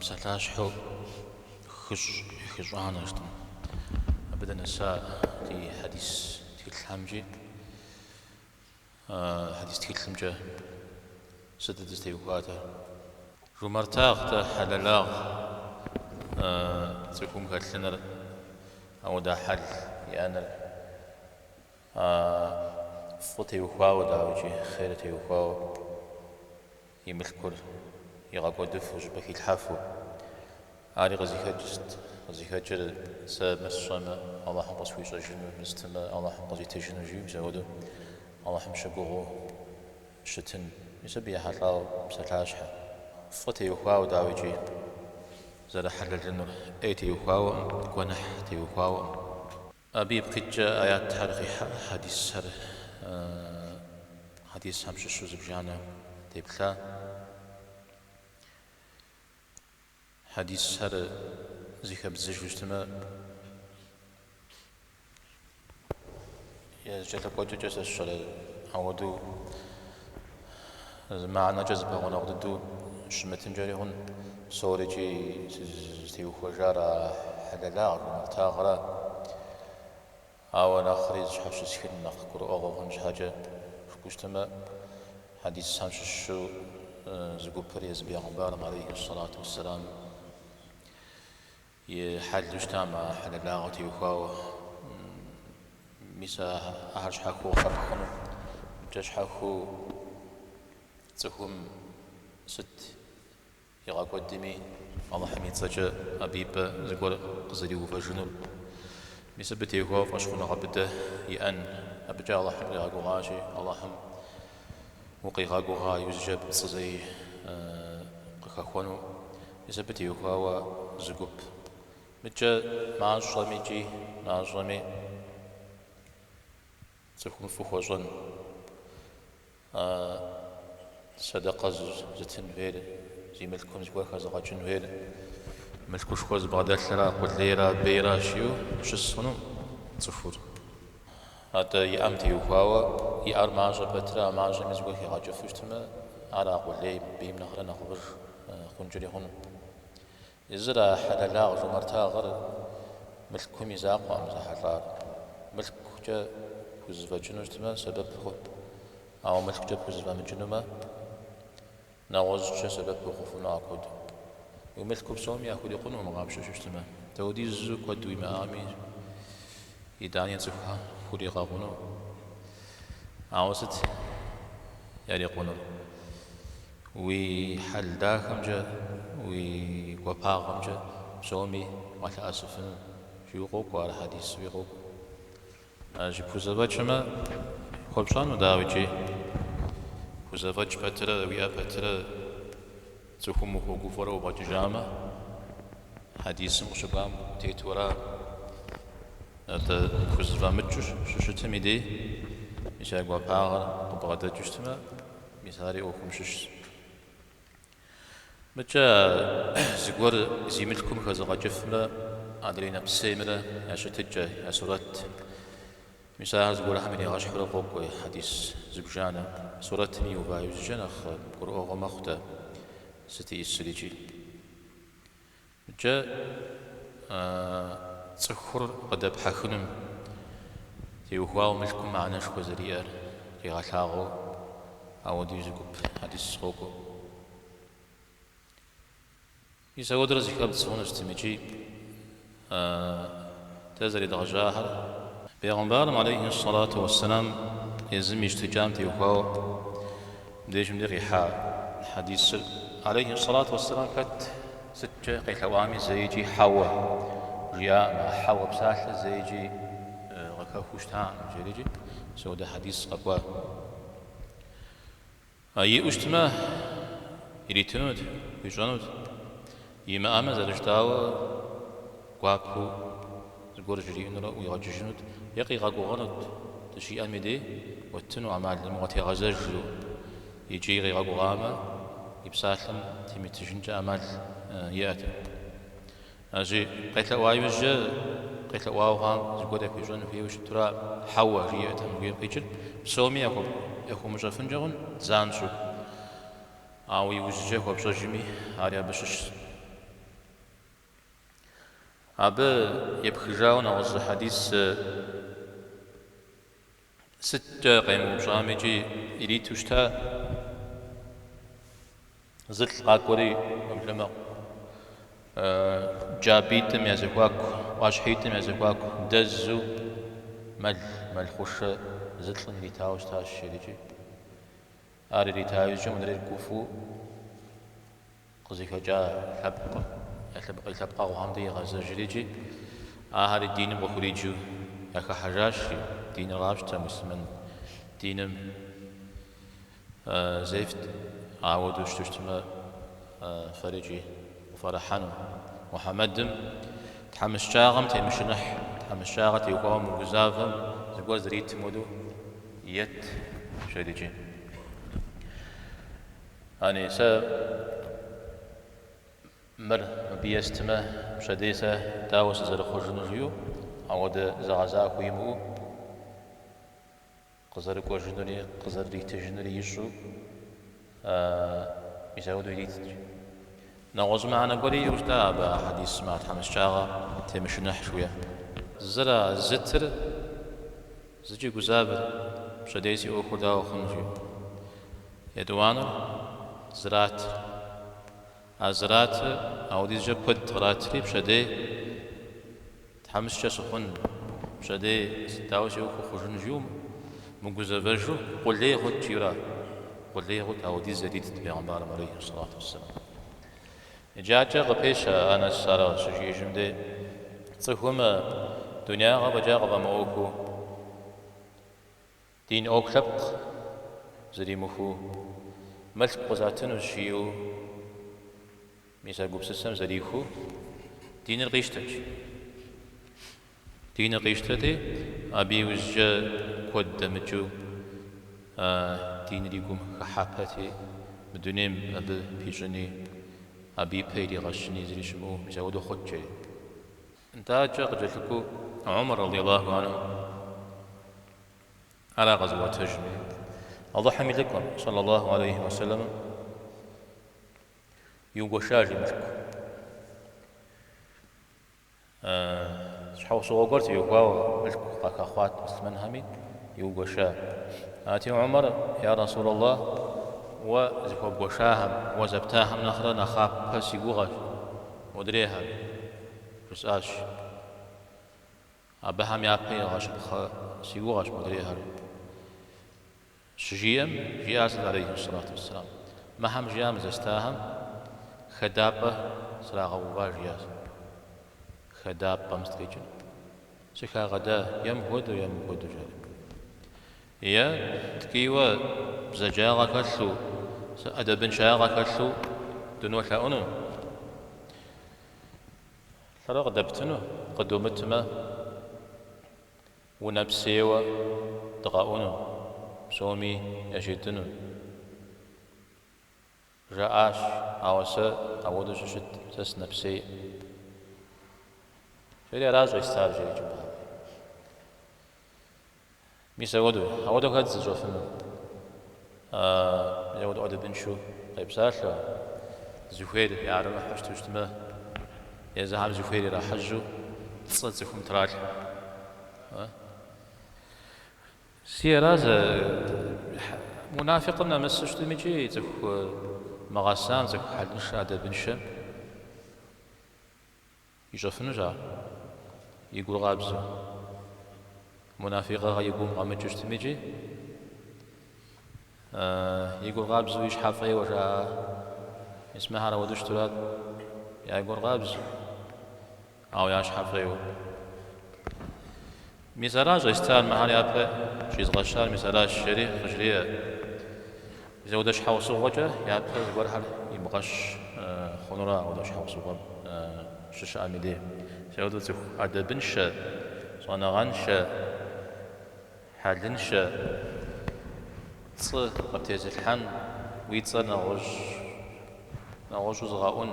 بسالاشحو خشعانا اشتم أبدا نساء دي حديث تكلمجي حديث تكلمجه سدد استيقاظه رومرتاغ تا حللاغ تكون كاتلنر أو دا حل يانا فوتي وخواو داوجي خيرتي وخواو يملكور يغاقو دفو جبكي الحافو عاري غزي خجر سبب مسوما الله حمقص ويش أجنو مستما الله حمقص يتجنو جيو زودو الله حمشقوغو شتن يسبي حلاو بسلاشحة فوتي وخواو داوجي زاد حل الجنو ايتي وخواو كونح تي وخواو أبي بقيت آيات تاريخي حديث هر حديث همش الشوز بجانا تبخلا حديث هر زيك بزج وجتما يا جت قوتو جس الشل عودو معنا جذبه ونقدو شمتن جريهن صورجي تيو خجارة حللا مرتاغرا أو نخرج حش سكين نخكر أغوهم حاجة كشتما حديث همش الشو زقوب بريز بيغمبارم عليه الصلاة والسلام يحل اجتماع حل لاغتي وخاو ميسا أهرش حكو خبخنو جاش حكو تخم ست يغاقو الدمي الله حميد سجا أبيب زقور قزري وفجنو ميسا بتي وخاو فاشخونا غبده يأن أبجا الله حمي غاقو غاشي الله حم وقي غاقو غاي وزجاب صزي قخوانو ميسا بتي وخاو زقوب متجا مع الظلمي جي مع الظلمي تكون فخوزن صدقة زتن فيل زي ملكون زواخ زغاجن فيل ملكوش خوز بغدا ثرا قلت ليرا بيرا شيو شسونو تصفر هذا يأمتي وخاوة يأر معجا بترا معجا مزواخ يغاجو فشتما على قول لي بيم نهر نخبر خنجري هون إزرا حللا ومرتا غر ملكهم يزاق وأمزح ملك جا كوزفا جنوش تما سبب خو أو ملك جا كوزفا من جنوما نغوز جا سبب خوفنا أكود وملك بسوم يأخذ يقول ومغامش شوش تما تودي الزوك ودوي مآمي يداني تفها خوري غابونو عاوزت يعني يقولون وي حل داخم جا وي وباغم جا بسومي ولا أسفن شيوخوك وعلى حديث ويغوك أجي بوزافات شما خلصان وداوجي بوزافات بترا ويا بترا تخم وغفرة وبجامة حديث مشبام تيتورا هذا بوزافا متجوش شو ميدي مشاق وباغر وبغدا جوشتما مثالي أوكم شش متى زغور زيملكم خزغا جفمرا أدرينا بسيمرا أشتجا أسرات مثال زغور حملي غاش حرقوك حديث زبجانا سورة ميوبا يزجنخ قرؤ مختا ستي السليجي جاء تسخر قدب حخنم تيوخواو ملكم معنا شكو زريار يغالاغو أو ديزقوب حديث سوكو يسوي درس كتاب تسون استمجي تزري درجاها بيغمبار عليه الصلاة والسلام يزم يجتجام تيوخاو ديجم دي ريحا حديث عليه الصلاة والسلام كت ستة قيحوامي زيجي حوا رياء مع حوا بساحة زيجي غكا خوشتان جريجي سو ده حديث قبوا أي أجتماع يريتنود يجانود يما أما زرجتاو قابو زغور جرينورا ويغججنود يقي غاغوغنود تشي أميدي وتنو أعمال المغتي غزجلو يجي غي غاغوغاما يبسالم تيمي تجنج أعمال يأتي أجي قيتلا وايوجا قيتلا واوغام زغور يكيجون في وش ترى حوا رياتا ويم قيجل بسومي يخو مجافنجون زانشو أو يوجه وبشجمي هاريا بشش أبا يبخجاون أوز حديث ستة قيمو بشامجي إليتوشتا زل قاكوري أبلما جابيتم يزكواكو واشحيتم يزكواكو دزو مل خوش زلن ريتاوش تاش شيريجي آري ريتاوش من ريكوفو قزيكو جا يلحبقا وهامدي غازا جريجي هاري دين بخوريجو ياكا حجاشي دين رابشتا مسلمن دينم زيفت عاودوش تشتما فريجي وفرحانو محمدم تحمس شاغم تيمشنح تحمس شاغة يقوم وقزافم زقوز ريت مودو يت شريجي أني سا مر بيستما شديسة داوس زر خرجنوزيو عود زغزاكو يمو قزر كوجنوري قزر ريت جنوري يشو يزودو ريت نغوز معنا قولي وشتا بحديث ما تحمس شاغة تيمشنح شوية زرا زتر زجي قزابر شديسي أوكو داو خنجي يدوانر زرات أزرات أو دي جبت غراتري بشدي تحمس شاسخن بشدي ستاوشي أوكو خجنجيو مقزابرجو قل لي غد تيرا قل لي غد أو دي زديد بيغمبار عليه الصلاة والسلام جاء قبيش أنا سارة سجي جمدي صحوما دنيا غبا جا غبا موكو دين أوكلب زري مخو ملك قزاتن وشيو ميسا قبسسم زريخو دين القيشتج دين القيشتدي أبي وزجا كود مجو دين ليكم خحابتي بدونيم أبي بيجني أبي بيري غشني زري شمو مزودو خدجي انتاجا قجلتكو عمر رضي الله عنه على غزوة تجمي أضحى لكم صلى الله عليه وسلم يوغوشاجي ملكو شحو صوغورت يوغواو ملكو قاك أخوات مسلمان همي يوغوشا آتي عمر يا رسول الله وزكو بوشاهم وزبتاهم نخرا نخاب بس يوغاش ودريها بس آش أبهم يابي غاش بخا سيوغاش مدريها شجيم جياز عليه الصلاة والسلام ما هم جيام زستاهم خدابة سراغ وبار جياز خدابة مستقيجن سكا غدا يم هودو جاري يا تكيوا بزجاغا كالسو أدبن شاغا كالسو دنو شاؤنو سراغ دبتنو قدومتما ونبسيوا دغاؤنو سومي يشيتنو جاءش أوسا أودو ششت تس نبسي شري راجع يستار جري جبها ميسا أودو كاد زجوفنو يودو أودو بنشو طيب ساشا زفير يعرف حشتو اجتماع يزعم زفير راح حجو تصد زفهم تراك سيراز منافقنا مسشت ميجي زك مغاسان زك حلنش هذا بنشا يجفن جا يقول غابزو منافقة يقول غامجشت ميجي يقول غابزو يشحفي وجا اسمها رودش تراد يا يقول غابزو أو يشحفي ميزاراج استان محل يابا شيز غشار ميزاراج شري خجلية زودش حوصو وجه يابا زور حل يبغش خنورا ودش حوصو شش أميدي زودو زخ أدبنش صنغانش حلنش ص قبتيز الحن ويتصل نغوش زغاون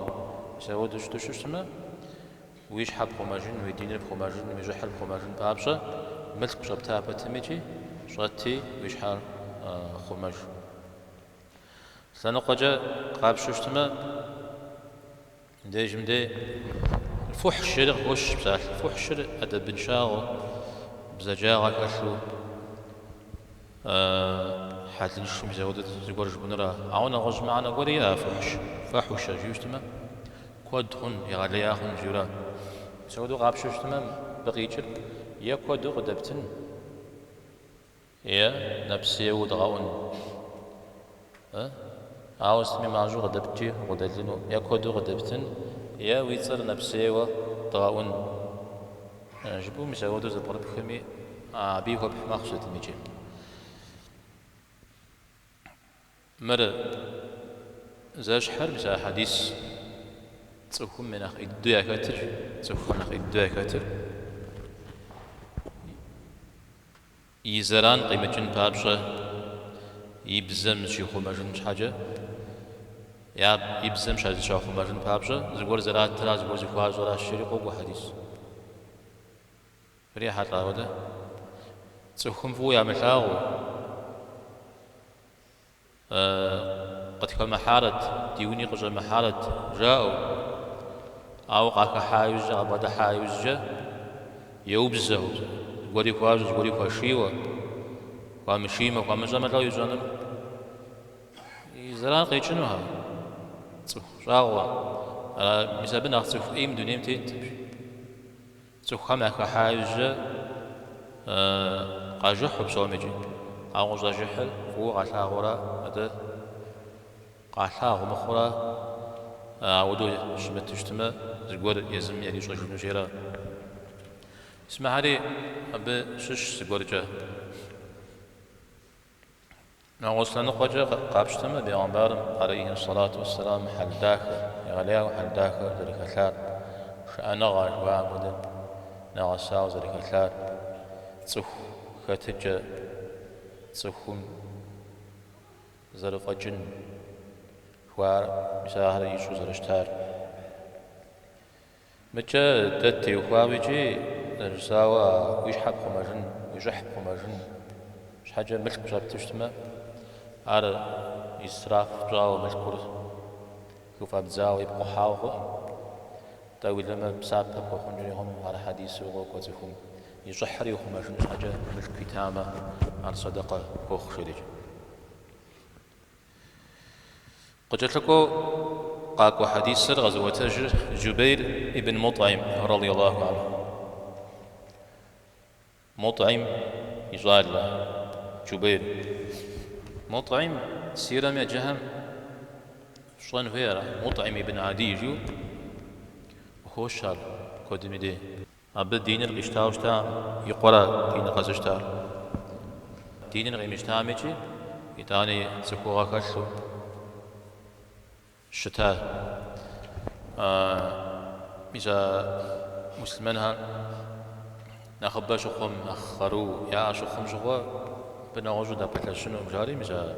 زودش تشتما ويش حب خماجين ويدين بخماجين ويجي حل خماجين بابشة ملك شبتها بتميجي شغتي ويش حال خماج سنقجا قاب ششتما ديجم دي فحشر وش بسال فحشر أدب بن شاغو بزجاغة كأسلو حالين الشم زودت زجورج بنرا عونا غز معنا وريا فحش جيوشتما كودهن يغلياهن جورا سودو غابشوشتما بقيتر يا كودو غدبتن يا نفسي ودغاون عاوزتمي معجو غدبتي غدلنو يا كودو غدبتن يا ويصر نفسي ودغاون جبو مسودو زبرب خمي بيهو بحماخشة ميجي مر زاش حرب زا حديث تصوم من أخ الدنيا كتر تصوم من أخ الدنيا كتر يزران قيمة جن بابشة يبزم شيخو مجن حاجة يا يبزم شاذ شيخو مجن بابشة زغور زرات ترى زغور زخواج ولا الشريق وحديث فريحة راوده تصوم فو يا ملاغو قد كان محارة ديوني قجر محارة جاءوا أو قاك حايز أبدا حايز جا يوبزه غوري كواز غوري كواشيوا وامشيما وامزما لا يزانم يزران قيتشنوها جاوا مسابنا تصف إيم دنيم تيت تصف خمك حايز جا قاجح بسومجي أو زاجحل فوق على غورا هذا قاحا غمخورا عودو شمت تجتمع زغور يزم يعني شو نجيرا اسمع هاري أب شش زغور جا نوصلنا قجا قابشتما بيغمبارم عليه الصلاة والسلام حل داخل يغليا حل داخل ذلك الثار شأنا غاش وعمدا نغساو ذلك الثار تصف خاتجا تصفهم زرف جن خوار مساهر يشو زرشتار متى تتي وخوابيجي نرساوا ويشحب خماجن ويجحب خماجن مش حاجة ملك بشاب تشتما على إسراف جاو ملكور كوفا بزاو يبقوا حاوغو تاوي لما بسابق وخنجريهم على حديث وقوتهم يجحري وخماجن مش حاجة ملك كتامة على صدقة كوخ شريج قلت لكم قاكو حديث سر غزوة جبير ابن مطعم رضي الله عنه مطعم يجال جبير مطعم سيرم يا جهم شلون فيرا مطعم ابن عدي جو وخوش شال كودمي دي عبد دين القشتاو شتا يقرا دين قزشتا دين القيمشتا ميجي يتاني سكوغا كشو الشتاء إذا مسلمانها نخبا شخم أخرو يا شخم شخوا بناوجو دابت شنو مجاري مجا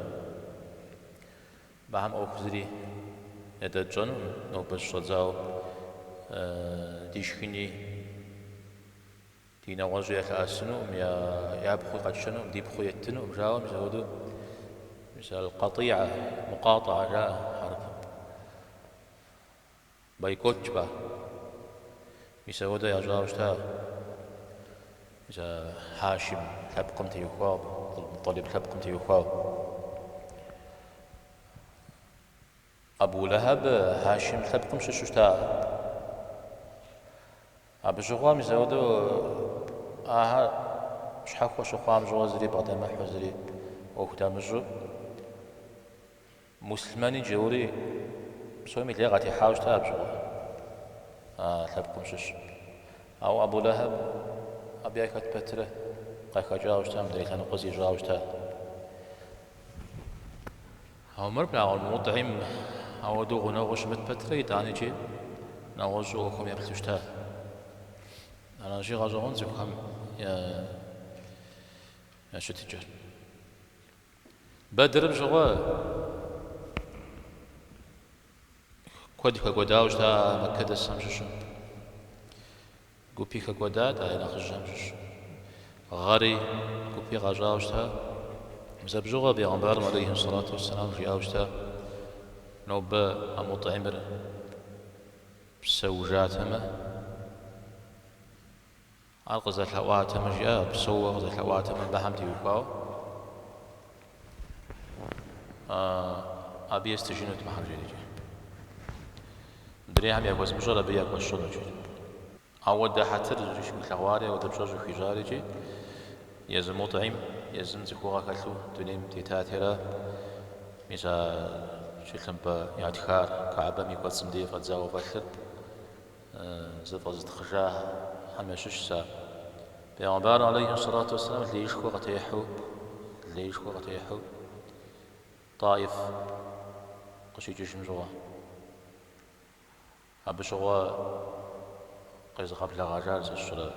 بهم أو خزري يدا جانو نو بس شزاو ديشخني دينا واجو يخاسنو يا بخو قد شنو دي بخو يتنو مجاو مجاودو مثل القطيعة مقاطعة جاء حرب بايكوتش با يسودا يا جاوشتا إذا هاشم حبقم تيخواب المطلب حبقم تيخواب أبو لهب هاشم حبقم ششتا أبو شخوام يسودا شحخو شخوام جوازري بعد ما حزري وقتام الجو مسلماني جوري سومي اللي غادي يحاوش تاب شغل تبقم شش أو أبو لهب أبي أكت بتره قاك جاوش تام ديت أنا قصي جاوش تام عمر بن المطعم أو دوغ نغش مت بتره يتاني جي نغش وخم يبتش تام أنا شي غازون زخم يا شتيجر بدر بشغل كودي كوداوش تا مكة السامشش كوبي كودات أنا خجامش غاري كوبي غاجاوش تا مزبجوغا بيغمبار عليه الصلاة والسلام جاوش تا نوبا أمطعمر بسوجاتهما أرقز الحوات مجيء بسوى غز الحوات من بحمتي وكاو أبي استجنو تمحر جيجي دري هم يكوز بجرة بيا كوز شنو جي أود حتر جيش بالحواري ودبشوج خجاري جي يزم مطعم يزم زخوغا كالو دنيم تيتاتيرا ميزا شلمبا يعتخار كعبا ميكوز سمدي فتزاو بخر زفاز تخجاه همشش سا بيغمبار عليه الصلاة والسلام اللي يشكو غتيحو طائف قشي جيش مجوا أبشوا قيز قبل غاجال سشرا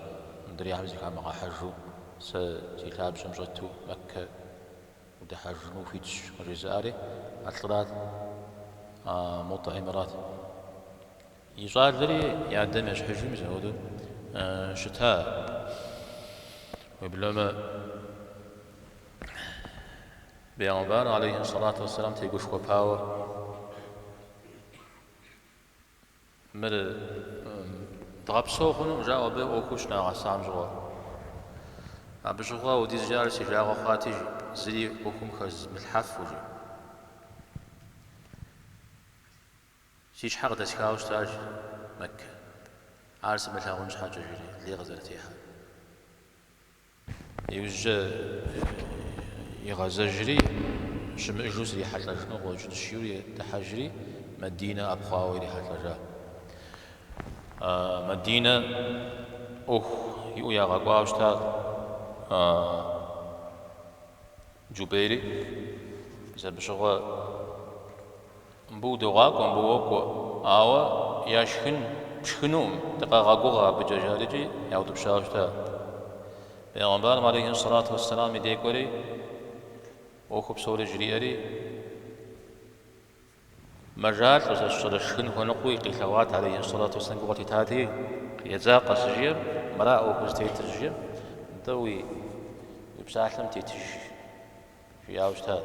ندري عمزي كان مع حجو سيلاب شمجتو مكة وده حجو فيتش رزاري أطلات مطعمرات يصار ذري يعدم يش حجم زهودو شتاء وبلما بيغمبار عليه الصلاة والسلام تيقوش وباور مر ضغبسو خنو جاء به وكوشنا عسام جوا أبجوا وديز جالس جاء خاتج زلي وكم خز ملحف وجي شيش حق تسكاوش تاج مكة عارس ملحقونش حاجة جري اللي غزلتيها يوجد يغزجري شم إجلوس اللي حتى شنو وجود الشيوري تحجري مدينة أبخاوي اللي حتى مدينة يا غاقوا أشتا جبيري إذا بشغل مبودو غاقوا مبوكوا آوا بشخنوم تقا غاقوا بجاجارجي يعود بشاشتا بيغمبار عليه الصلاة والسلام يديكوري أخو بسوري جريئري مجال وزاشر الشخن ونقوي قيثوات عليه الصلاة والسلام قوتي تاتي يزاق سجيم مراء وكوزتي تجيم دوي يبساحلم تيتج في أوجتها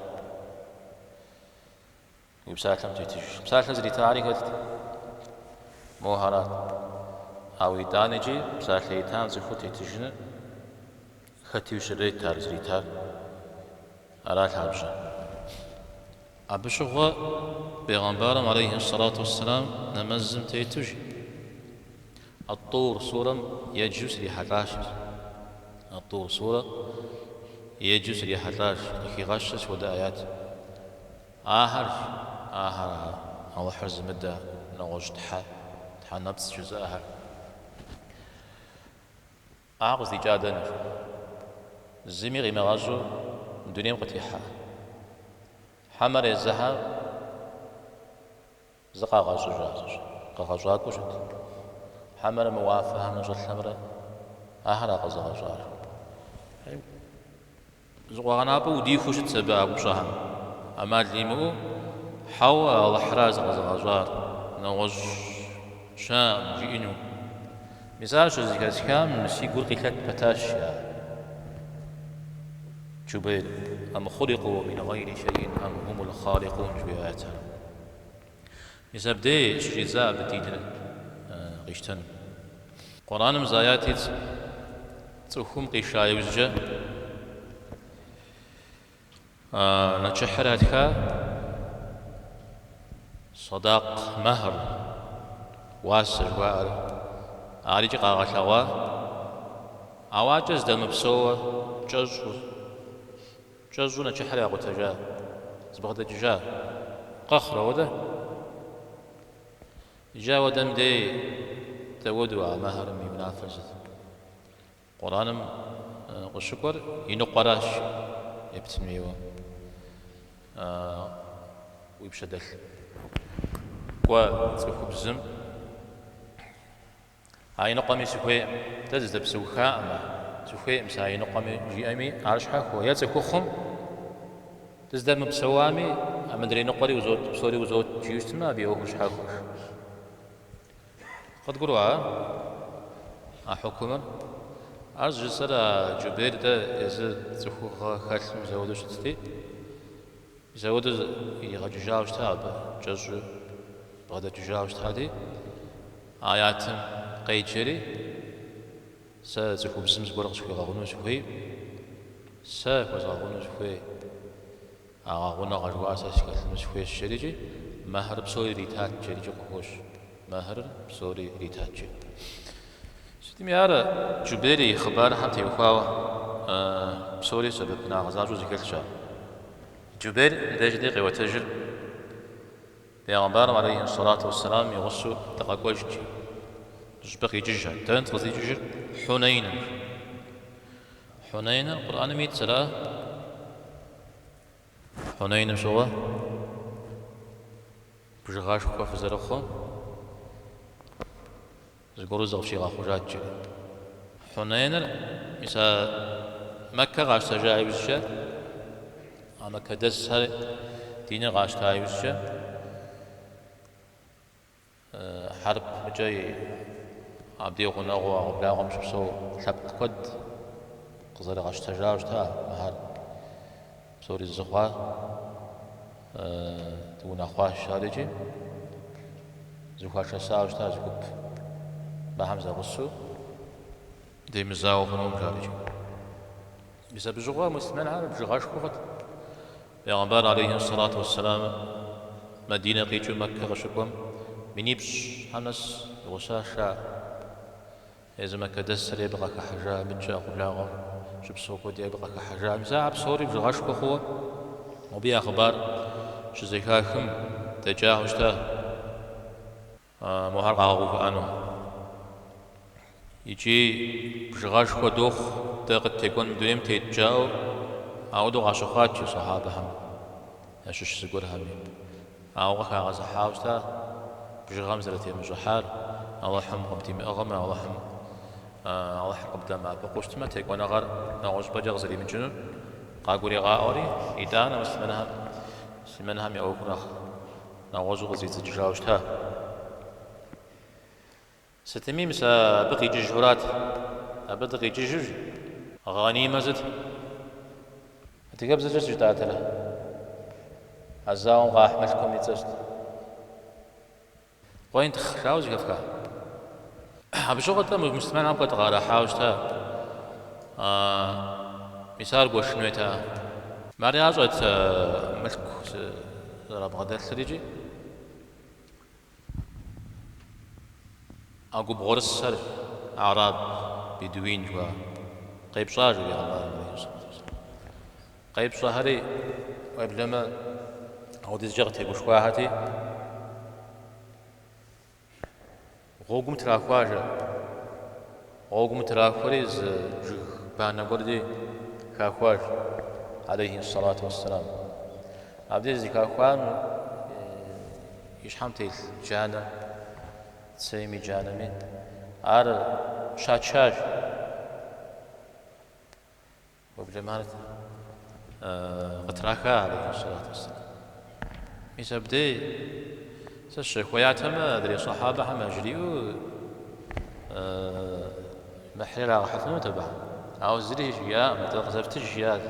يبساحلم تيتج بساحلم زري تاريخ موهرات أو يدانجي بساحل يتان زخو تيتجن ختيو شريت تار زري تار أراد حبشا أبشغوا بيغمبارم عليه الصلاة والسلام نمزم تيتوجي الطور صورة يجوس لحراش الطور صورة يجوس لحراش لكي غشش ودا آيات آهر الله حرز مدى نغوش تحا نبس جزء آهر أعغز دي جادن زميغي مغازو دنيا قتيحة حمر الزهر زقا غازو جازو غازو كوشت حمر موافها من جل حمر أهلا غزا غزار زغوانا بو دي خوشت سبا أبو شهم أما الليمو حوا الحراز غزا غزار نوج شام جينو مثال شو زي كام نسيقول قلت بتاشيا جبير أم خلقوا من غير شيء أم هم الخالقون جوياتها يسبدي إشجزاء بتيجن غشتن قرآن مزاياتي تخوم قشاي وزجة نتشحراتك صداق مهر واسر وار عارج قاغشوا عواجز دم بسوة جزو نتشحر ياغو تجا زبغدا جا قخرة وده جا ودم دي تودوا مهر من منافسة قرآن والشكر ينقراش يبتنميو ويبشدل وتسوكو بزم هاي نقامي سوكوي تزدب سوخاء ما سوكوي مساي نقامي جي أمي عارش حاكو يتسكو خم تزدب مبسوامي أمدري نقري وزود بصوري وزود جيوستما بيوهوش حاكوش قد قروا حكومة عرض جسر جبير ده إذا تخوخ خاتم زودو شتتي زودو يغجاوش تاب جزو بغدا جاوش تادي آياتم قيجري زخو بزمز قرق زخو غاغونو زخوي كوز غاغونو زخوي غاغونا غجواسا سكالنو زخوي الشريجي مهر بصوري ريتات جريجي قهوش مهر بصوري ريتات جي ستيم يارا جبيري خبار حتى يخواوا بصوري سبب ناغزاجو زكالشا جبير دجدي وتجر بيغمبار عليه الصلاة والسلام يغسو تقاكوجي جبقي جيجا تنت غزي جيجر حنين القرآن ميت سلا حنين شغا بجغاش خوا فزرخو زغورو زغشي غاخوجات جي حنين مسا مكة غاش تجايب الشا أما كدس هر دين غاش تايب الشا حرب جاي عبدي غناغو وبلا غمش بسو ثبت قد قزر غاش تجاوج تا مهار بسوري الزخوا تقول أخواه الشارجي زخوا شساوج تا زكوب بحمزة غسو دي مزاو خنوم شارجي بس بجغوا مسلمان عارب بجغاش خوخت بيغمبار عليه الصلاة والسلام مدينة قيتو مكة غشكم منيبش حمس غساشا إذا ما كدسر يبغى كحجا من جا قبلاغم شبسوكو دي يبغى كحجا مساعب صوري بجغاش خوخو وبي أخبار شزيكاكم تجاهش تا مهار غاغوف أنو يجي بجغاش خو دوخ تقد تكون بدويم تيتجاو أودو غاشخات صحابة هم أشش سقور همي أو غا غاز حاوستا بجغام زرتي مجحار الله حم قبتي مأغم الله حم الله حرب دم بقوشت ما تكون غار نغوش بجغ زري من جنون قاقوري غاوري إدانا سمنها مي أوكنا نغوش غزي تجاوشتا ستمي مسا بقي ججورات أبدقي ججج غنيمة زد تجيب زجاج جداتنا عزاهم قاح ملكم يتزد وين تخشاوز كفكا بشغل تم مستمع عم قد غارة حاوجتا مثال قوشنويتا ماري عزوت ملك راب غدال سريجي أقو بغرس سر أعراب بدوين جوا قيب صاجو يا الله قيب صهري وابلما عودي زجغتي بشواهتي غوغم تراخواجا غوغم تراخوريز بانا قردي كاخواج عليه الصلاة والسلام عبد زي كاخوان يشحمتي جانا تسيمي جانا من عار شاتشاج وابلما غتراكا عليه الصلاة والسلام يسبدي سشيخ ويعتمى دري صحابة حما جريو محرير حثنو تبع أو زري جيا متى غزفتج جياد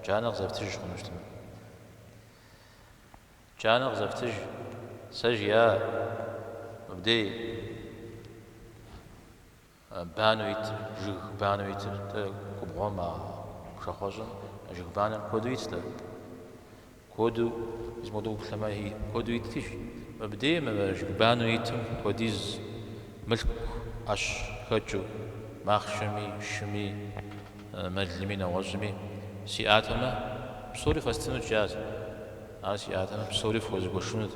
جانا غزفتج خنجتم جانا غزفتج سجيا مبدي بانويت جيغ بانويت كبغوما شخوزن جيغ بانن كودويت كودو اسمه بسما هي كودو يتيش مبدئيا ما جبانو يتم كوديز ملك اش خجو ماخشمي شمي مجلمين وزمي سياتما بصوري فاستنو جاز سياتما بصوري فوز قشند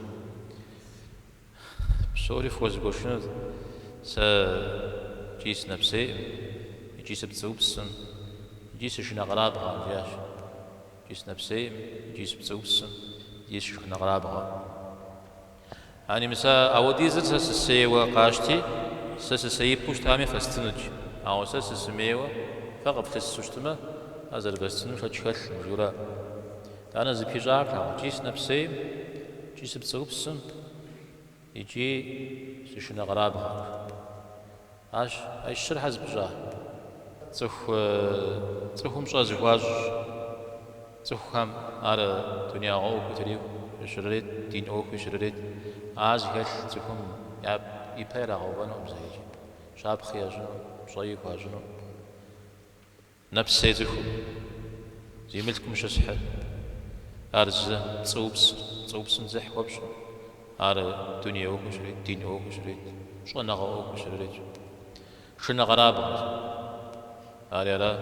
بصوري فوز قشند س جيس نفسي جيس بتسوبسن جيس شنا غراب غاجاش جيس نفسي جيس بتسوبسن جيس شنا غراب يعني مسا أودي زت سسيوا قاشتي سسيب بوش تامي فاستنج أو سسميوا فقط تسوشتما أزر بستنو شكل مجورا أنا زبي جاكا جيس نفسي جيس بتسوبسن يجي سشنا غرابها عاش الشرح حزب جاه تخو مشا زواج تخو هم على دنيا أو كتريو شريت دين أو شريت عاز هل تكون يبير غوبان أم زيج شابخي أجنو شيخ أجنو نفس سيزخو زي ملكم شسحة أرز تصوبس نزح وبشو أر دنيا أوك شريت دين أوك شريت شو نغا أوك شريت شو نغراب أريلا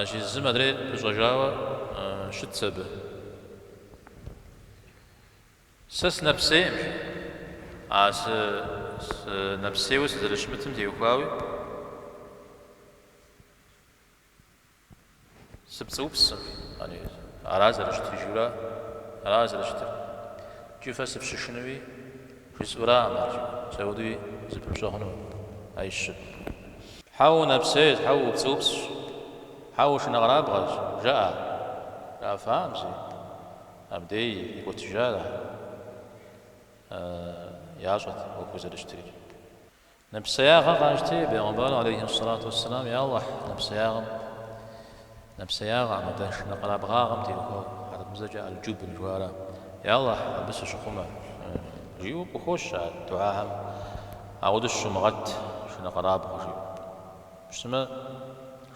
شي الزمدري بزوجاوة شت سبه سس نفسي نفسي وسدرش متم ديوكاوي سبصوبس يعني أرازلش تجورا أرازلش جوفاس بششنوي في سورة مارج سعودي زبرشهنو عيش حاو نفسي حاو بصوبس حاو شنغراب غاز جاء فاهم زي أبدي يقول تجارة يعجت وكوز الاشتري نبسياغا غاجتي بيغنبال عليه الصلاة والسلام يا الله نبسياغا مداش نقراب غاغم تيوكو هذا مزجع الجب الجوارا يا الله بس شخومة جيوب وخوش دعاهم أعود الشمغت شنا قراب غجي بسما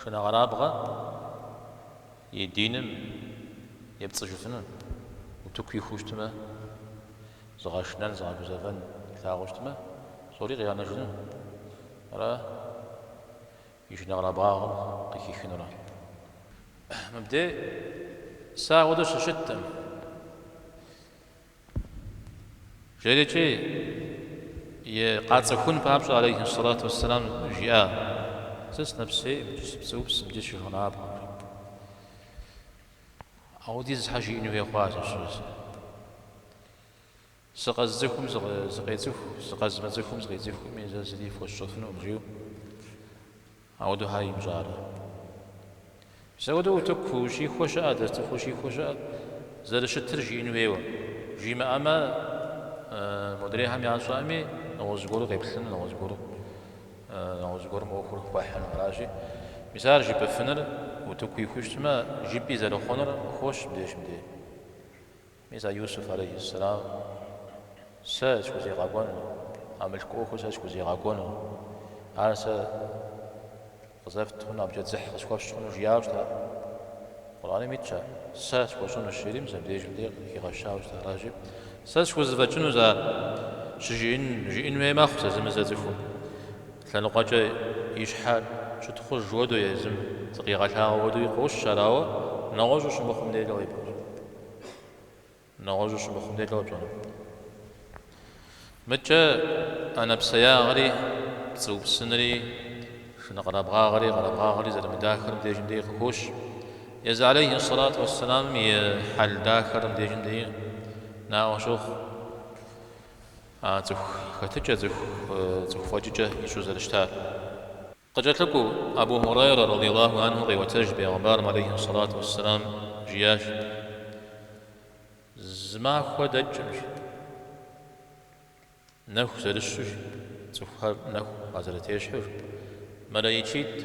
شنا قراب غا يدينم يبتصجفنا وتكوي خوشتما زغاشنان زغاكوزافن ثاغوشتما صوري غيانا جنون راه يشنا قراب غاغم قيكي خنرا مبدأ ساعة ودوش شتم جريتي يقاتسكون بابش عليه الصلاة والسلام جاء سس نفسي بسوبس بديش هناب أو ديز حاجة إنه يقاس الشوز سقزكم سقزمزكم سقيزكم يزازليف والشوفن ومجيو أودو هاي مجارة سودو تكو شي خوشا تكو شي خوشا زاد شتر جي إنه يوا جي ما أما مدري هم يعصامي نوزغورو قبلنا نوزغورو موخور باحن راشي مثال جي بفنر وتكوي خوشتما جيبي زاد خونر خوش بديش مدي مثال يوسف عليه السلام ساش كوزي غاغون عمل كوخو ساش كوزي غاغون عارسه قذفت هنا بجد زح خشوش هنا جياوش قرآن ميتشا ساس وشون الشريم زبديج بديق كي غشاوش راجب ساس وزفتشنو زا شجين ما خص زم زازفون لأنه قاجا يشحال شو تخرج جودو يزم دقيقة ودو يقوش شراوة نواجو شو مخم ديلو يبوش نواجو شو مخم ديلو يبوش متى أنا بسياغري بتصوب سنري شنو غراب غاغري زاد مداخر مديجن دي خوش يز عليه الصلاة والسلام يحل داخر مديجن دي نا وشوخ زخ ختجة زخ فوججة يشوز الاشتار قجت لكو أبو هريرة رضي الله عنه غي وتجبي غبارم عليه الصلاة والسلام جياش زما خودجمش نخ زاد السوش زخ نخ غازلت يشحر ملايشيت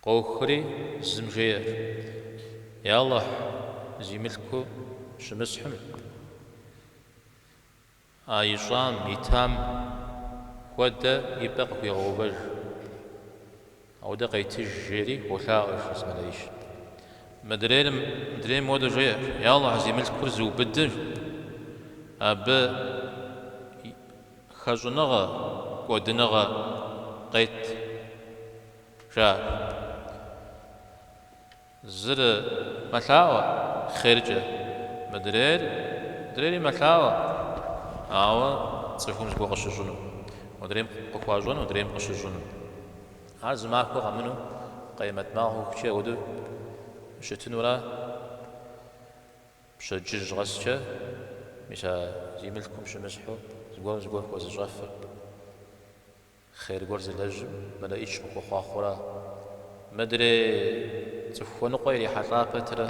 قوخري زمجير يا الله زي ملكو شمسحم عايشان يتام ودا يبقى في غوبر أو دا قيتجري وثاقش اسم ليش مدرين مودو جير يا الله زي ملكو زو بدر أب خجنغا ودنغا قيت شار زر ملاوة خرجة دريري ملاوة آوا تصيفهم زبو قشجونو ودريم قواجون ودريم قشجونو عز ماكو غمنو قيمت ماهو كشي ودو شتنورا بشجج غسشة مشا زيملكم شمسحو زبور كوز جافر خير قرز اللجم ملا إيش بقوا خورا مدري تفون قيري حرابة ترى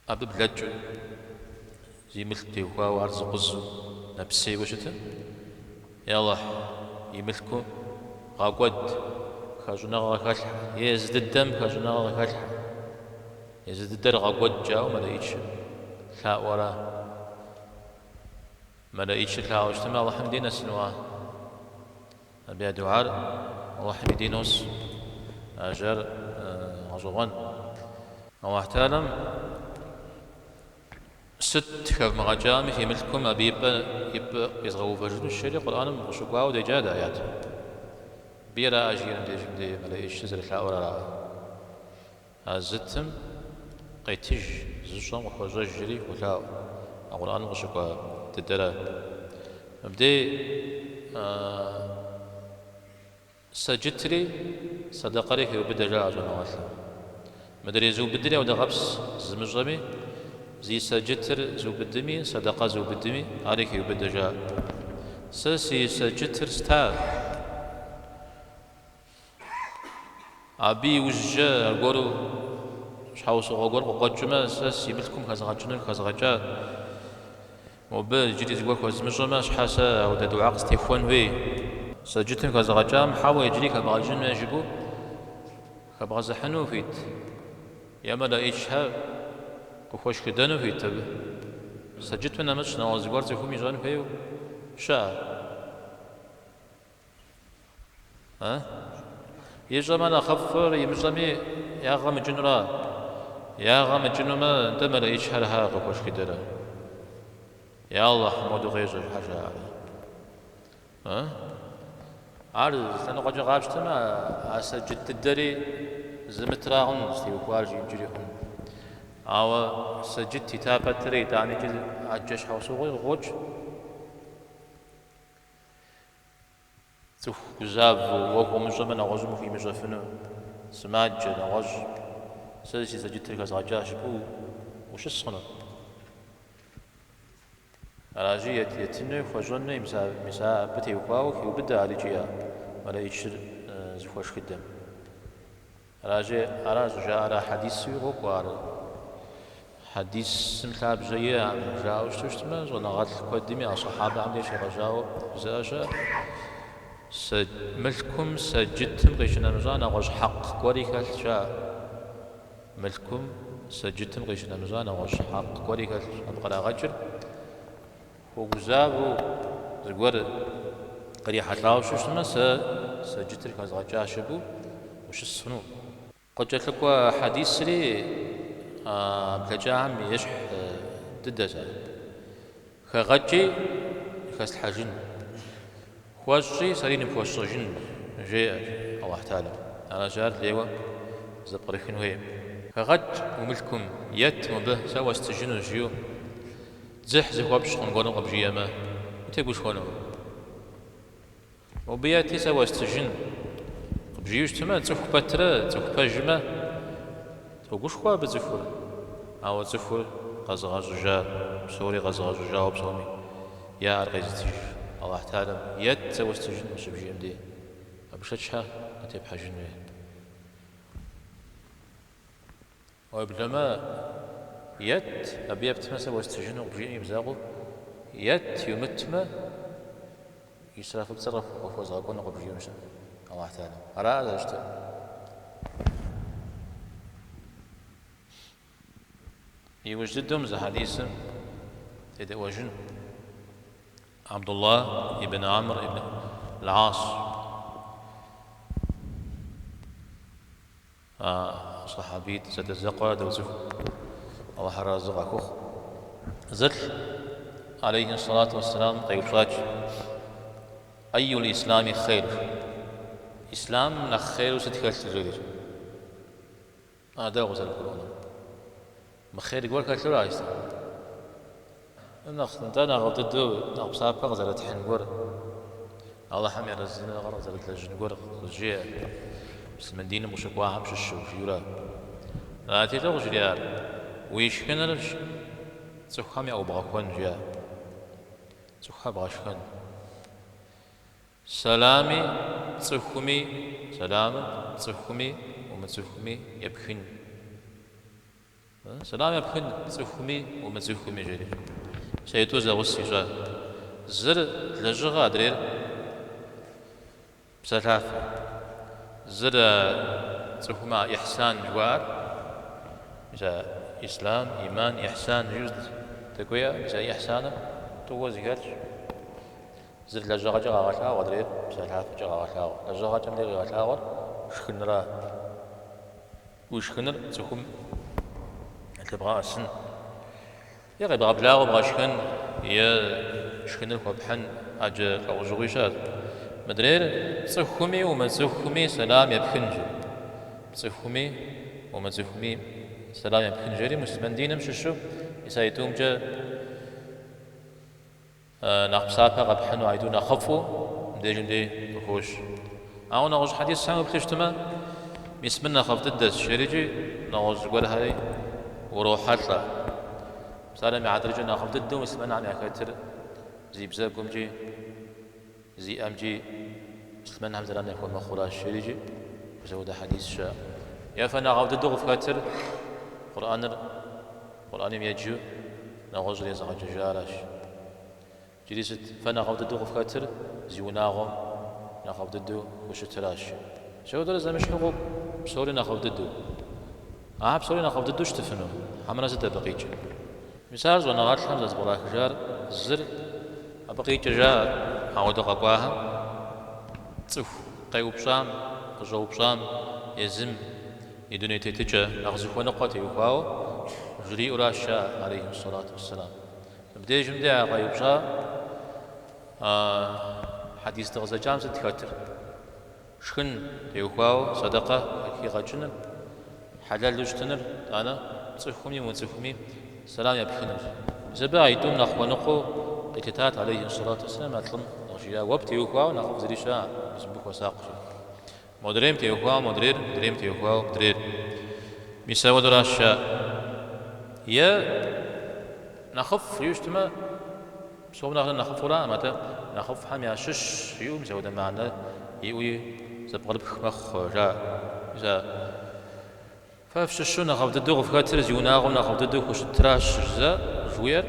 أبب لجو زي ملكتي وهو عرض قزو نفسي وشتا يا الله يملكو غاقود خاجونا غاكالح يزد الدم خاجونا غاكالح يزد الدر غاقود جاو ملا إيش لا ورا ملايش الله اجتماع الله حمدين سنوا أبي دعاء الله حمدينوس أجر عزوان الله تعالى ست كف مغاجامي في ملككم أبي يبقى يزغو فجد الشريق القرآن وشقوا ودجاد آيات بيرا أجيرا دي ملايش تزر الحاورا أزتم قيتج زوجان وخرج جري ولا القرآن وشقوا تدرى بدي سجتري صدقري في وبدا جاء جنواسا مدري زو بدري ودا غبس زمجمي زي سجتر زو بدمي صدقة زو بدمي عليك وبدا جاء سسي سجتر ستار أبي وجه الغورو شحوس غور وقجما سسي ملكم كزغجن كزغجا وبا جري زغور كزمجما شحاسا ودا دعاء ستيفون وي سجتن كزغجام حاول يجري كبغجن يجبو كبغز حنو فيت يا ملا إيشها كخوش كدنو فيت سجت من مش نواز غورت فمي جان فيو شا ها يجمع خفر يمجمي يا غم جنرا يا غم جنما دمر إيشها لها كخوش كدرا يا الله حمود غير حاجة ها عارض أنا قد غابتما أسجد الدري زمتراغن استيوكوارج يجريهم أو سجد تتابة تري تعني جز عجش حوصوغي غوج تخ كزاب وقو مجمع نغزم في مجفنو سماج نغز سجد سجد تري كزاجاش بو وش الصنع راجي يتنو خجلنا مسا بتيوكاو كيو بدا على جيا ولا يشر زخوش خدام راجي جاء على حديث سيغوك وعلى حديث سمتاب جاية جاوش تشتما زونا غاد القدمي على صحابة عمدي شيخ جاو زاجا ملكم سجدتم غيشنا مزانا غوش حق كوريكال جاء ملكم سجدتم غيشنا مزانا غوش حق كوريكال أبقى غجر وجزاو زغور قري حراو شوشما سجتر كازغا شبو وش السنو قد جات لك حديث لي بلجاهم يشح ددزا خغجي خاس الحاجن خواشي سرين فوشجن جاء الله تعالى انا جار ليوا زبرخين وهي خغج وملكم يت وبه سوا استجن جيو زح وابش خنقولن قبجية ما تيبوش خونو وبياتي سوا استجن قبجيوش تما تسوك باترا تسوك باجما توقوش خوا بزفور أو زفور غزغا جوجا سوري غزغا جوجا وبصومي يا أرغيز تيج الله تعالى يد سوا استجن مش بجي مدي أبشتشها أتيب حاجن ويه وبلما يت أبي أبتما سوى استجنوا بجيء يمزاغو يت يمتما يسرف بتصرف وفوز غاكونا قبجيء مشا الله تعالى أرى هذا اشتاء يوجدهم ذا حديث تدأ وجن عبد الله ابن عمرو ابن العاص صحابي زاد الزقا دوزف الله رازقك زل عليه الصلاة والسلام طيب فاج أي الإسلام خير إسلام نخير وستخير تجرير هذا غزل القرآن مخير يقول كثير عايز أنا غلطت نقصاب غزل تحنقر الله حمي رزنا غزل تجنقر رجيع بس من دين مشكوا عمش الشوف يورا لا تتوجد يار ويش كان لش تخامي أو بغاكون جا تخا بغاشكن سلامي تخمي سلام تخمي ومتخمي يبخن سلام يبخن تخمي ومتخمي جري سيتوزا والسجا زر لجغا درير بسلاف زر تخما إحسان جوار مثل إسلام إيمان إحسان جزء تقوية مثل إحسان تو زيكات زر لجاغا جاغا غالا ودرير بسالها جاغا غالا لجاغا جام دير غالا شخنرا وشخنر تخم تبغى السن يا غير بغى بلاغ بغى شكن يا شخنر وبحن اجا كوزويشات مدرير تصخمي وما تصخمي سلام يبخنج تصخمي وما تصخمي سلام يبخنجري مسلمان دينم ششو يسايتوم جا نقصابها قبحن وعيدو نخفو مديجن دي بخوش أو نغوز حديث سامو بخشتما ميسمنا خفت الدس شريجي نغوز قول هاي وروحات لا سالم يعدرجو نخفت الدو مسلمان عم يكتر زي بزاقم جي زي أمجي مسلمان هم زلان يكون مخولا الشريجي بزود حديث شاء يا فنا غفت الدو غفكتر قرآن يجو نغوز ريزا جاراش جلست فانا غاود الدو غفكاتر زيوناغم نغاود الدو وش تراش شو دول زمش حقوق بسوري نغاود الدو بسوري نغاود الدو شتفنو حمنا زد بقيت مثال زو نغات الحمد زبراك جار زر بقيت جار عاود قواها تصف قيو بشام قجو بشام يزم يدوني تيتجا نغزو ونقاتي وقاو جري راشا عليه الصلاة والسلام بدي جمدة قيو بشام حديث تغزى جامس تكتر شخن تيوخاو صدقة كي غاجنر حلال لجتنر أنا تصخمي وتصخمي سلام يبخنر زبا عيدوم نخوة نقو قتتات عليه الصلاة والسلام أطلم نغشيا وب تيوخاو نخوف زريشا بزنبوك وساقشي مدريم تيوخاو مدريم تيوخاو مدرير ميساو دراشا يا نخف يجتمع صوبنا نخف ولا متى نخف حام يعشش يوم زود معنا يوي زبقلب مخ جا إذا فافششو نخف ضده في خاطر زيوناغم نخف ضده خوش تراش جزا جوير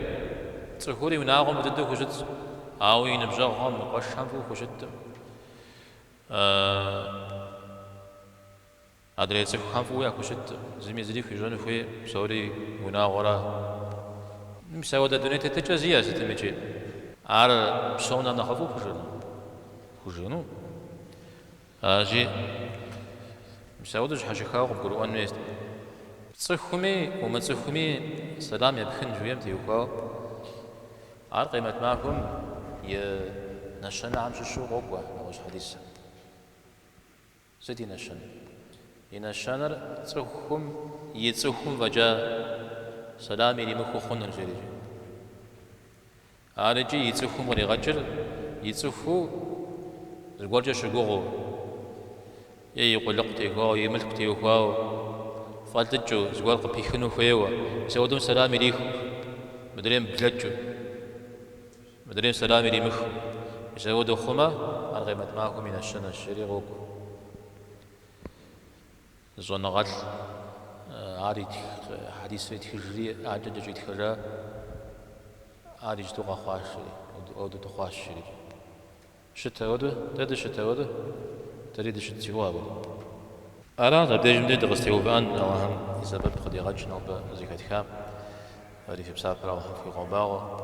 تسخوري وناغم ضده خوش عاوي نبجاغم نقاش هم فو خوش أدري تسخ هم فو يا خوش زمي زري في جون فوي سوري وناغورا مساودة دنيا تتجازية ستمشي على بسونا نخافو خجنو أجي مساودة حاجة خاو بقرآن ميست تصخمي وما تصخمي سلام يبخن جويم تيوكاو على قيمة معكم نشنا عم شو غوبوا نوش حديث سيدي نشنا ينشنا تصخم يتصخم وجا سلامي لمخو خون رجلي عارجي يتصخم وري غجر يتصخو الغرجة شغوغو يقول لقتيغو يملكتيغو فالتجو زغالق بيخنو فيوا سودون سلامي ليخو مدريم بلجو مدريم سلامي لمخو سودو خما أرغمت معكم من الشنا الشريغوك زون غل عاري حديث في تخجري عجل جيت خجا عاري جتوقع خواشري أودو تخواشري شتا أودو تدي شتا أودو تريد شتا جوابه أنا تبدأ جمدة دغستيو بأن أوهم إذا بب خدي غجنا بزيكات خام هذه في بسابة راهم في غنباغو